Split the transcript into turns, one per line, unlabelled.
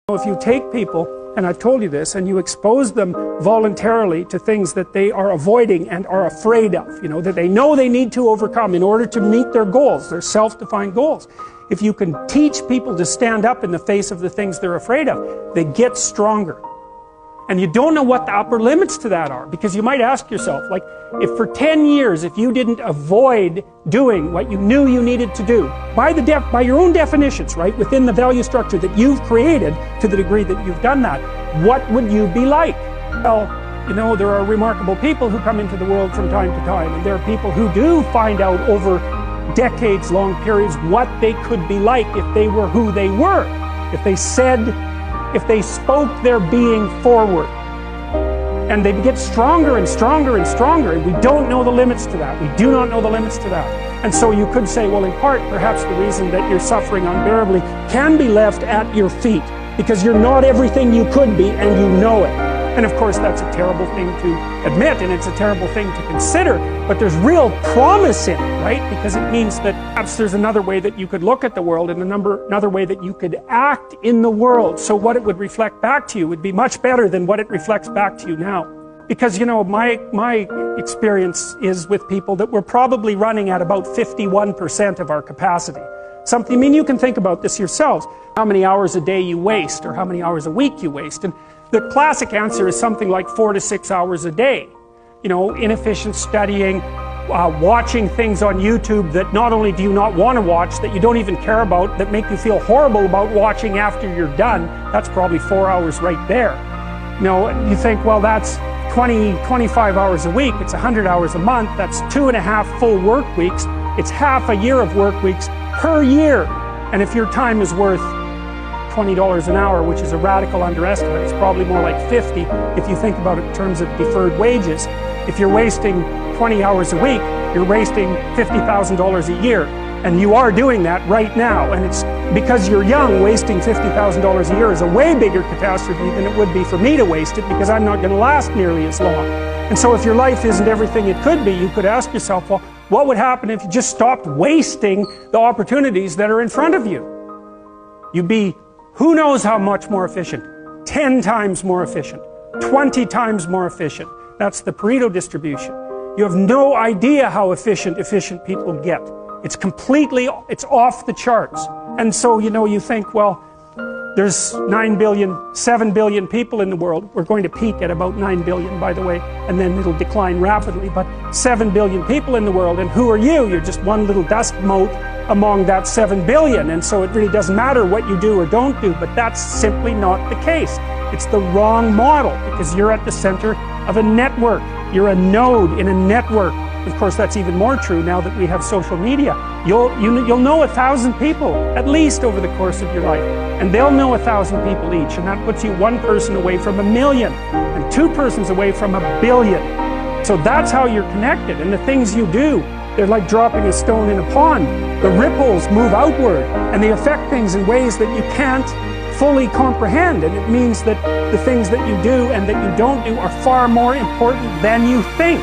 If you take people, and I've told you this, and you expose them voluntarily to things that they are avoiding and are afraid of, that they know they need to overcome in order to meet their goals, their self-defined goals. If you can teach people to stand up in the face of the things they're afraid of, they get stronger. And you don't know what the upper limits to that are, because you might ask yourself, like, if for 10 years, if you didn't avoid doing what you knew you needed to do, by your own definitions, right, within the value structure that you've created, to the degree that you've done that, what would you be like? Well, there are remarkable people who come into the world from time to time, and there are people who do find out over decades-long periods what they could be like if they were who they were, if they spoke their being forward. And they get stronger and stronger and stronger, and we don't know the limits to that. We do not know the limits to that. And so you could say, well, in part, perhaps the reason that you're suffering unbearably can be left at your feet, because you're not everything you could be, and you know it. And of course, that's a terrible thing to admit, and it's a terrible thing to consider, but there's real promise in it, right? Because it means that perhaps there's another way that you could look at the world, and another way that you could act in the world, so what it would reflect back to you would be much better than what it reflects back to you now. Because, my experience is with people that we're probably running at about 51% of our capacity. You can think about this yourselves, how many hours a day you waste, or how many hours a week you waste, and the classic answer is something like 4 to 6 hours a day. Inefficient studying, watching things on YouTube that not only do you not want to watch, that you don't even care about, that make you feel horrible about watching after you're done. That's probably 4 hours right there. You think, well, that's 25 hours a week, it's 100 hours a month, that's 2.5 full work weeks, it's half a year of work weeks per year. And if your time is worth $20 an hour, which is a radical underestimate, it's probably more like 50 if you think about it in terms of deferred wages. If you're wasting 20 hours a week, you're wasting $50,000 a year. And you are doing that right now. And it's because you're young, wasting $50,000 a year is a way bigger catastrophe than it would be for me to waste it, because I'm not going to last nearly as long. And so if your life isn't everything it could be, you could ask yourself, well, what would happen if you just stopped wasting the opportunities that are in front of you? You'd be who knows how much more efficient? 10 times more efficient, 20 times more efficient. That's the Pareto distribution. You have no idea how efficient people get. It's off the charts. And so, you think, well, there's 7 billion people in the world. We're going to peak at about 9 billion, by the way, and then it'll decline rapidly, but 7 billion people in the world, and who are you? You're just one little dust mote among that 7 billion, and so it really doesn't matter what you do or don't do, but that's simply not the case. It's the wrong model, because you're at the center of a network. You're a node in a network. Of course, that's even more true now that we have social media. You'll know 1,000 people, at least over the course of your life, and they'll know 1,000 people each, and that puts you one person away from 1 million, and 2 persons away from 1 billion. So that's how you're connected, and the things you do, they're like dropping a stone in a pond. The ripples move outward, and they affect things in ways that you can't fully comprehend, and it means that the things that you do and that you don't do are far more important than you think.